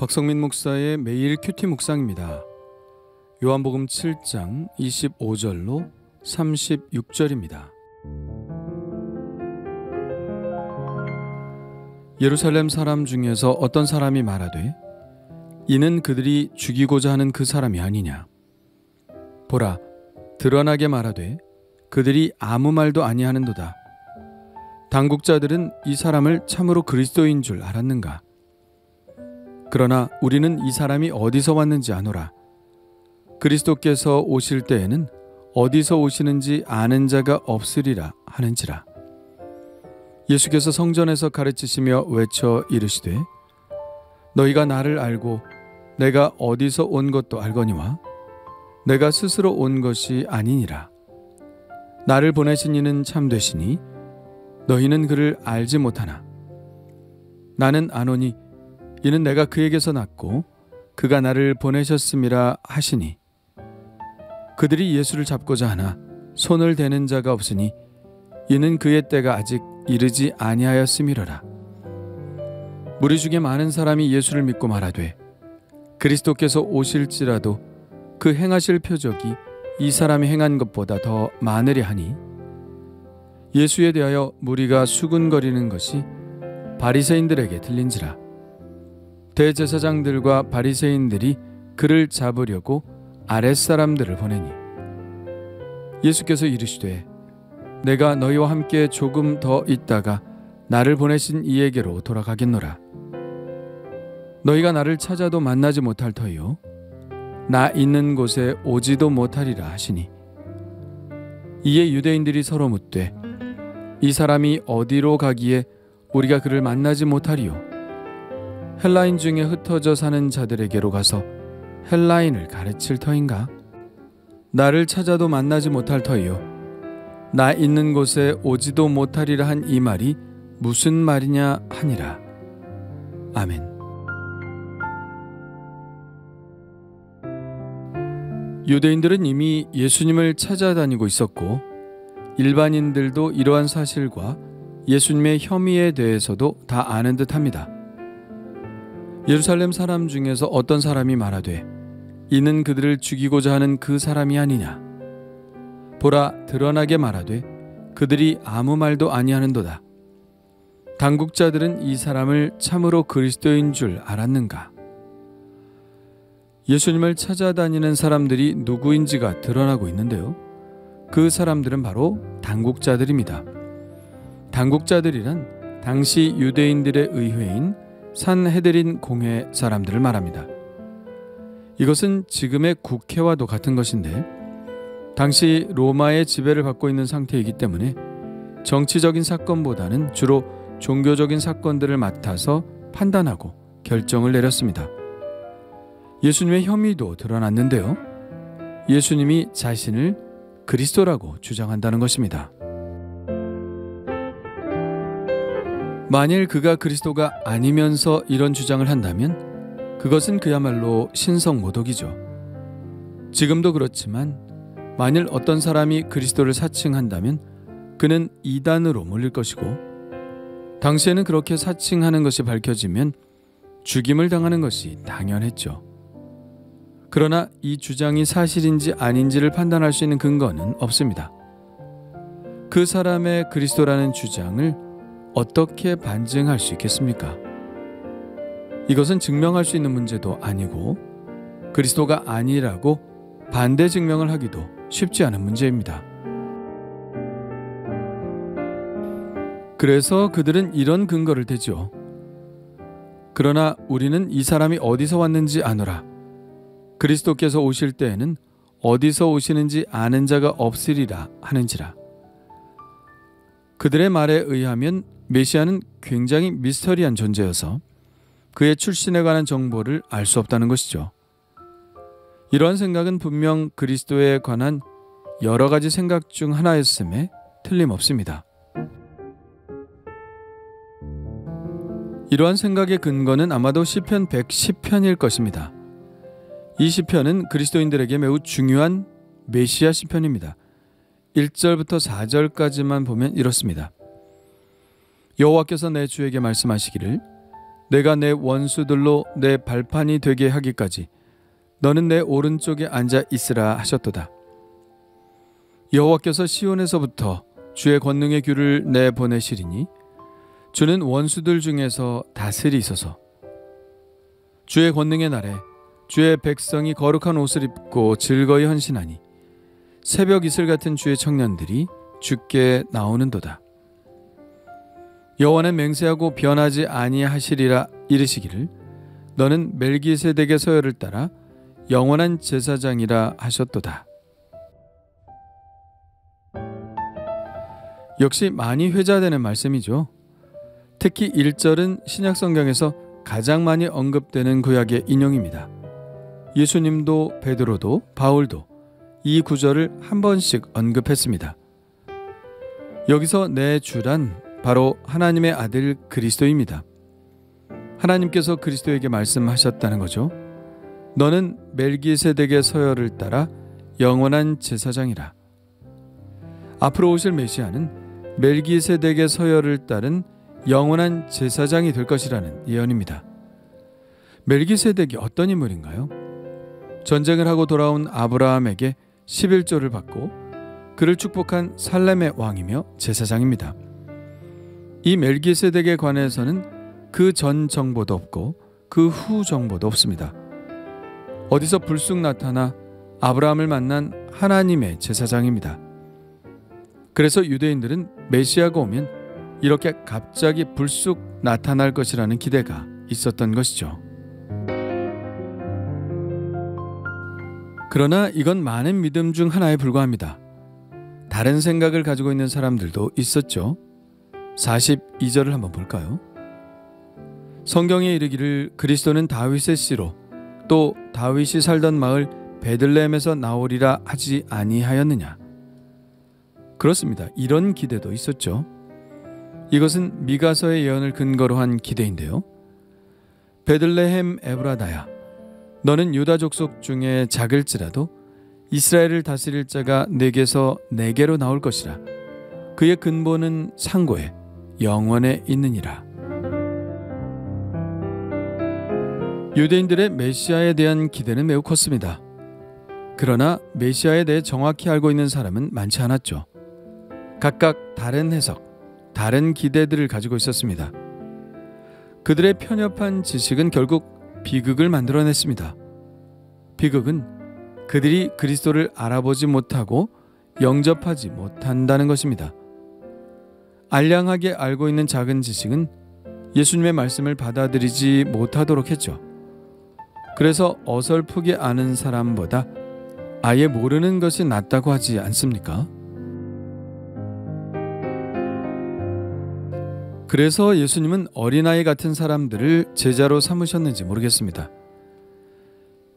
박성민 목사의 매일 큐티 묵상입니다. 요한복음 7장 25절로 36절입니다. 예루살렘 사람 중에서 어떤 사람이 말하되 이는 그들이 죽이고자 하는 그 사람이 아니냐. 보라, 드러나게 말하되 그들이 아무 말도 아니하는도다. 당국자들은 이 사람을 참으로 그리스도인 줄 알았는가. 그러나 우리는 이 사람이 어디서 왔는지 아노라. 그리스도께서 오실 때에는 어디서 오시는지 아는 자가 없으리라 하는지라. 예수께서 성전에서 가르치시며 외쳐 이르시되 너희가 나를 알고 내가 어디서 온 것도 알거니와 내가 스스로 온 것이 아니니라. 나를 보내신 이는 참되시니 너희는 그를 알지 못하나 나는 아노니 이는 내가 그에게서 났고 그가 나를 보내셨음이라 하시니 그들이 예수를 잡고자 하나 손을 대는 자가 없으니 이는 그의 때가 아직 이르지 아니하였음이로라. 무리 중에 많은 사람이 예수를 믿고 말하되 그리스도께서 오실지라도 그 행하실 표적이 이 사람이 행한 것보다 더 많으리 하니 예수에 대하여 무리가 수군거리는 것이 바리새인들에게 들린지라. 대제사장들과 바리새인들이 그를 잡으려고 아랫사람들을 보내니 예수께서 이르시되 내가 너희와 함께 조금 더 있다가 나를 보내신 이에게로 돌아가겠노라. 너희가 나를 찾아도 만나지 못할 터이요 나 있는 곳에 오지도 못하리라 하시니 이에 유대인들이 서로 묻되 이 사람이 어디로 가기에 우리가 그를 만나지 못하리요. 헬라인 중에 흩어져 사는 자들에게로 가서 헬라인을 가르칠 터인가? 나를 찾아도 만나지 못할 터이요 나 있는 곳에 오지도 못하리라 한 이 말이 무슨 말이냐 하니라. 아멘. 유대인들은 이미 예수님을 찾아다니고 있었고 일반인들도 이러한 사실과 예수님의 혐의에 대해서도 다 아는 듯합니다. 예루살렘 사람 중에서 어떤 사람이 말하되 이는 그들을 죽이고자 하는 그 사람이 아니냐. 보라, 드러나게 말하되 그들이 아무 말도 아니하는도다. 당국자들은 이 사람을 참으로 그리스도인 줄 알았는가. 예수님을 찾아다니는 사람들이 누구인지가 드러나고 있는데요. 그 사람들은 바로 당국자들입니다. 당국자들이란 당시 유대인들의 의회인 산헤드린 공회 사람들을 말합니다. 이것은 지금의 국회와도 같은 것인데 당시 로마의 지배를 받고 있는 상태이기 때문에 정치적인 사건보다는 주로 종교적인 사건들을 맡아서 판단하고 결정을 내렸습니다. 예수님의 혐의도 드러났는데요. 예수님이 자신을 그리스도라고 주장한다는 것입니다. 만일 그가 그리스도가 아니면서 이런 주장을 한다면 그것은 그야말로 신성모독이죠. 지금도 그렇지만 만일 어떤 사람이 그리스도를 사칭한다면 그는 이단으로 몰릴 것이고 당시에는 그렇게 사칭하는 것이 밝혀지면 죽임을 당하는 것이 당연했죠. 그러나 이 주장이 사실인지 아닌지를 판단할 수 있는 근거는 없습니다. 그 사람의 그리스도라는 주장을 어떻게 반증할 수 있겠습니까? 이것은 증명할 수 있는 문제도 아니고 그리스도가 아니라고 반대 증명을 하기도 쉽지 않은 문제입니다. 그래서 그들은 이런 근거를 대죠. 그러나 우리는 이 사람이 어디서 왔는지 아노라. 그리스도께서 오실 때에는 어디서 오시는지 아는 자가 없으리라 하는지라. 그들의 말에 의하면 메시아는 굉장히 미스터리한 존재여서 그의 출신에 관한 정보를 알 수 없다는 것이죠. 이러한 생각은 분명 그리스도에 관한 여러 가지 생각 중 하나였음에 틀림없습니다. 이러한 생각의 근거는 아마도 시편 110편일 것입니다. 이 시편은 그리스도인들에게 매우 중요한 메시아 시편입니다. 1절부터 4절까지만 보면 이렇습니다. 여호와께서 내 주에게 말씀하시기를 내가 내 원수들로 내 발판이 되게 하기까지 너는 내 오른쪽에 앉아 있으라 하셨도다. 여호와께서 시온에서부터 주의 권능의 규를 내보내시리니 주는 원수들 중에서 다스리소서. 주의 권능의 날에 주의 백성이 거룩한 옷을 입고 즐거이 헌신하니 새벽 이슬 같은 주의 청년들이 주께 나오는도다. 여호와는 맹세하고 변하지 아니하시리라 이르시기를 너는 멜기세덱의 서열을 따라 영원한 제사장이라 하셨도다. 역시 많이 회자되는 말씀이죠. 특히 1절은 신약성경에서 가장 많이 언급되는 구약의 인용입니다. 예수님도 베드로도 바울도 이 구절을 한 번씩 언급했습니다. 여기서 내 주란 바로 하나님의 아들 그리스도입니다. 하나님께서 그리스도에게 말씀하셨다는 거죠. 너는 멜기세덱의 서열을 따라 영원한 제사장이라. 앞으로 오실 메시아는 멜기세덱의 서열을 따른 영원한 제사장이 될 것이라는 예언입니다. 멜기세덱이 어떤 인물인가요? 전쟁을 하고 돌아온 아브라함에게 11조를 받고 그를 축복한 살렘의 왕이며 제사장입니다. 이 멜기세덱에 관해서는 그 전 정보도 없고 그 후 정보도 없습니다. 어디서 불쑥 나타나 아브라함을 만난 하나님의 제사장입니다. 그래서 유대인들은 메시아가 오면 이렇게 갑자기 불쑥 나타날 것이라는 기대가 있었던 것이죠. 그러나 이건 많은 믿음 중 하나에 불과합니다. 다른 생각을 가지고 있는 사람들도 있었죠. 42절을 한번 볼까요? 성경에 이르기를 그리스도는 다윗의 씨로 또 다윗이 살던 마을 베들레헴에서 나오리라 하지 아니하였느냐. 그렇습니다. 이런 기대도 있었죠. 이것은 미가서의 예언을 근거로 한 기대인데요. 베들레헴 에브라다야, 너는 유다 족속 중에 작을지라도 이스라엘을 다스릴 자가 내게서 내게로 나올 것이라. 그의 근본은 상고에 영원에 있느니라. 유대인들의 메시아에 대한 기대는 매우 컸습니다. 그러나 메시아에 대해 정확히 알고 있는 사람은 많지 않았죠. 각각 다른 해석, 다른 기대들을 가지고 있었습니다. 그들의 편협한 지식은 결국 비극을 만들어냈습니다. 비극은 그들이 그리스도를 알아보지 못하고 영접하지 못한다는 것입니다. 알량하게 알고 있는 작은 지식은 예수님의 말씀을 받아들이지 못하도록 했죠. 그래서 어설프게 아는 사람보다 아예 모르는 것이 낫다고 하지 않습니까? 그래서 예수님은 어린아이 같은 사람들을 제자로 삼으셨는지 모르겠습니다.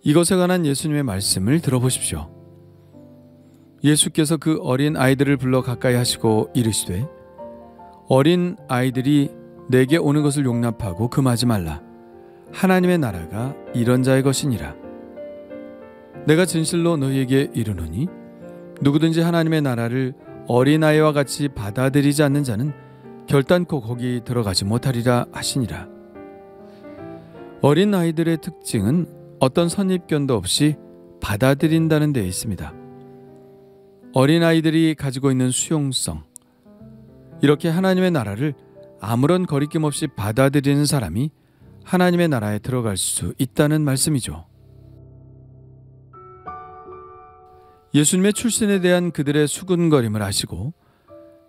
이것에 관한 예수님의 말씀을 들어보십시오. 예수께서 그 어린 아이들을 불러 가까이 하시고 이르시되 어린 아이들이 내게 오는 것을 용납하고 금하지 말라. 하나님의 나라가 이런 자의 것이니라. 내가 진실로 너희에게 이르노니 누구든지 하나님의 나라를 어린아이와 같이 받아들이지 않는 자는 결단코 거기 들어가지 못하리라 하시니라. 어린 아이들의 특징은 어떤 선입견도 없이 받아들인다는 데 있습니다. 어린 아이들이 가지고 있는 수용성, 이렇게 하나님의 나라를 아무런 거리낌 없이 받아들이는 사람이 하나님의 나라에 들어갈 수 있다는 말씀이죠. 예수님의 출신에 대한 그들의 수군거림을 아시고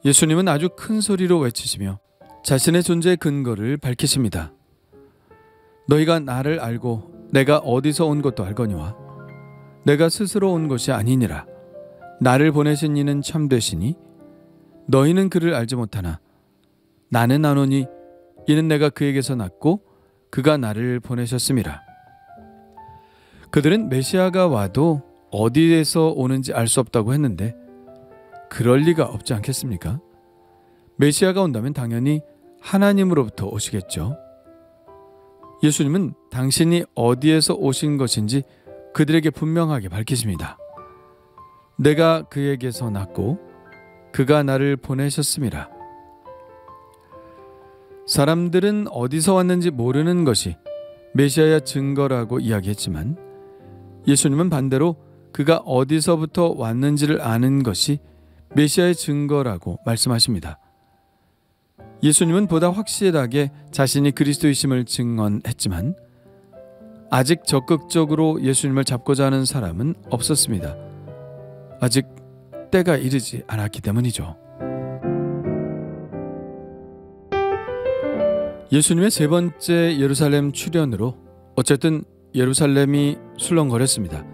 예수님은 아주 큰 소리로 외치시며 자신의 존재의 근거를 밝히십니다. 너희가 나를 알고 내가 어디서 온 것도 알거니와 내가 스스로 온 것이 아니니라. 나를 보내신 이는 참되시니 너희는 그를 알지 못하나 나는 아노니 이는 내가 그에게서 났고 그가 나를 보내셨음이라. 그들은 메시아가 와도 어디에서 오는지 알 수 없다고 했는데 그럴 리가 없지 않겠습니까? 메시아가 온다면 당연히 하나님으로부터 오시겠죠. 예수님은 당신이 어디에서 오신 것인지 그들에게 분명하게 밝히십니다. 내가 그에게서 났고 그가 나를 보내셨음이라. 사람들은 어디서 왔는지 모르는 것이 메시아의 증거라고 이야기했지만 예수님은 반대로 그가 어디서부터 왔는지를 아는 것이 메시아의 증거라고 말씀하십니다. 예수님은 보다 확실하게 자신이 그리스도이심을 증언했지만 아직 적극적으로 예수님을 잡고자 하는 사람은 없었습니다. 아직 때가 이르지 않았기 때문이죠. 예수님의 세 번째 예루살렘 출현으로 어쨌든 예루살렘이 술렁거렸습니다.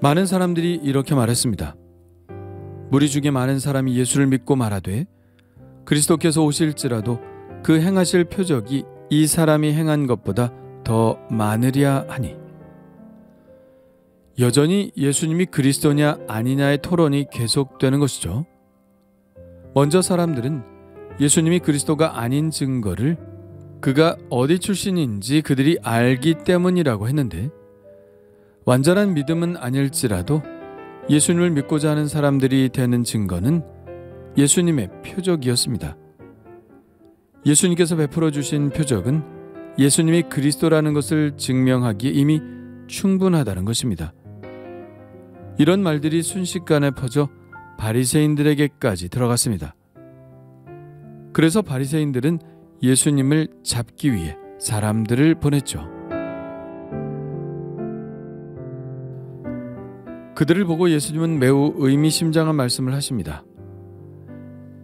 많은 사람들이 이렇게 말했습니다. 무리 중에 많은 사람이 예수를 믿고 말하되 그리스도께서 오실지라도 그 행하실 표적이 이 사람이 행한 것보다 더 많으랴 하니. 여전히 예수님이 그리스도냐 아니냐의 토론이 계속되는 것이죠. 먼저 사람들은 예수님이 그리스도가 아닌 증거를 그가 어디 출신인지 그들이 알기 때문이라고 했는데 완전한 믿음은 아닐지라도 예수님을 믿고자 하는 사람들이 되는 증거는 예수님의 표적이었습니다. 예수님께서 베풀어 주신 표적은 예수님이 그리스도라는 것을 증명하기에 이미 충분하다는 것입니다. 이런 말들이 순식간에 퍼져 바리새인들에게까지 들어갔습니다. 그래서 바리새인들은 예수님을 잡기 위해 사람들을 보냈죠. 그들을 보고 예수님은 매우 의미심장한 말씀을 하십니다.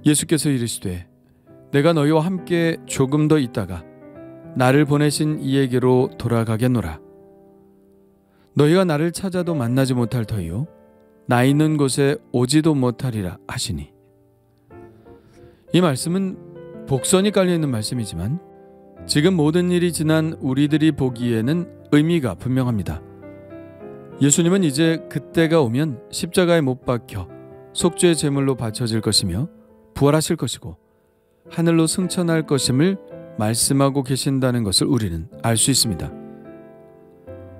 예수께서 이르시되 내가 너희와 함께 조금 더 있다가 나를 보내신 이에게로 돌아가겠노라. 너희가 나를 찾아도 만나지 못할 터이요 나 있는 곳에 오지도 못하리라 하시니. 이 말씀은 복선이 깔려있는 말씀이지만 지금 모든 일이 지난 우리들이 보기에는 의미가 분명합니다. 예수님은 이제 그때가 오면 십자가에 못 박혀 속죄의 제물로 바쳐질 것이며 부활하실 것이고 하늘로 승천할 것임을 말씀하고 계신다는 것을 우리는 알 수 있습니다.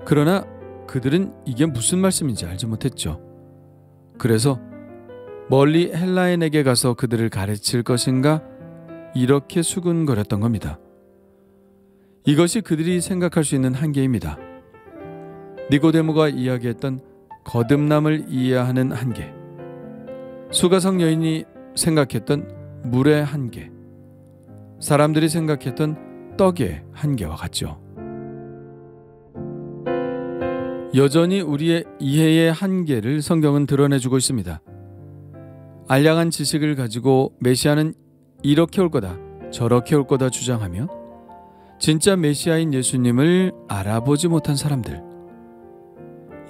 그러나 그들은 이게 무슨 말씀인지 알지 못했죠. 그래서 멀리 헬라인에게 가서 그들을 가르칠 것인가 이렇게 수군거렸던 겁니다. 이것이 그들이 생각할 수 있는 한계입니다. 니고데모가 이야기했던 거듭남을 이해하는 한계, 수가성 여인이 생각했던 물의 한계, 사람들이 생각했던 떡의 한계와 같죠. 여전히 우리의 이해의 한계를 성경은 드러내주고 있습니다. 알량한 지식을 가지고 메시아는 이렇게 올 거다 저렇게 올 거다 주장하며 진짜 메시아인 예수님을 알아보지 못한 사람들,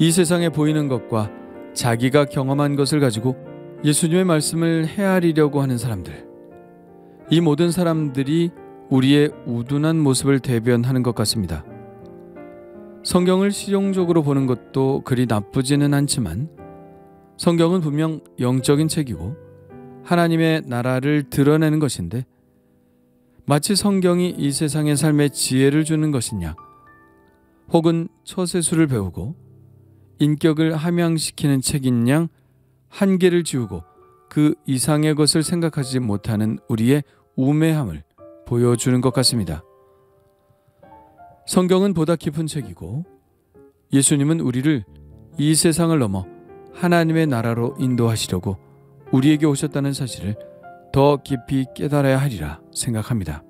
이 세상에 보이는 것과 자기가 경험한 것을 가지고 예수님의 말씀을 헤아리려고 하는 사람들, 이 모든 사람들이 우리의 우둔한 모습을 대변하는 것 같습니다. 성경을 실용적으로 보는 것도 그리 나쁘지는 않지만 성경은 분명 영적인 책이고 하나님의 나라를 드러내는 것인데 마치 성경이 이 세상의 삶에 지혜를 주는 것이냐, 혹은 처세술을 배우고 인격을 함양시키는 책인 양 한계를 지우고 그 이상의 것을 생각하지 못하는 우리의 우매함을 보여주는 것 같습니다. 성경은 보다 깊은 책이고 예수님은 우리를 이 세상을 넘어 하나님의 나라로 인도하시려고 우리에게 오셨다는 사실을 더 깊이 깨달아야 하리라 생각합니다.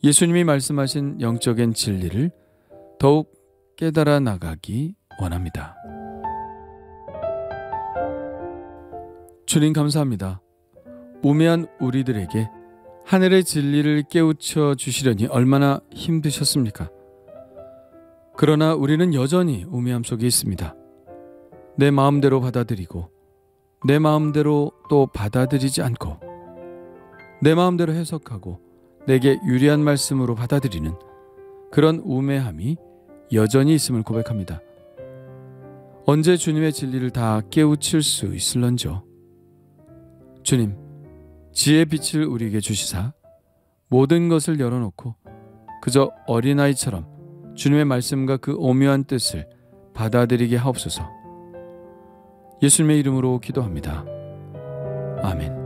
예수님이 말씀하신 영적인 진리를 더욱 깨달아 나가기 원합니다. 주님 감사합니다. 우매한 우리들에게 하늘의 진리를 깨우쳐 주시려니 얼마나 힘드셨습니까? 그러나 우리는 여전히 우매함 속에 있습니다. 내 마음대로 받아들이고 내 마음대로 또 받아들이지 않고 내 마음대로 해석하고 내게 유리한 말씀으로 받아들이는 그런 우매함이 여전히 있음을 고백합니다. 언제 주님의 진리를 다 깨우칠 수 있을런저. 주님, 지혜의 빛을 우리에게 주시사 모든 것을 열어놓고 그저 어린아이처럼 주님의 말씀과 그 오묘한 뜻을 받아들이게 하옵소서. 예수님의 이름으로 기도합니다. 아멘.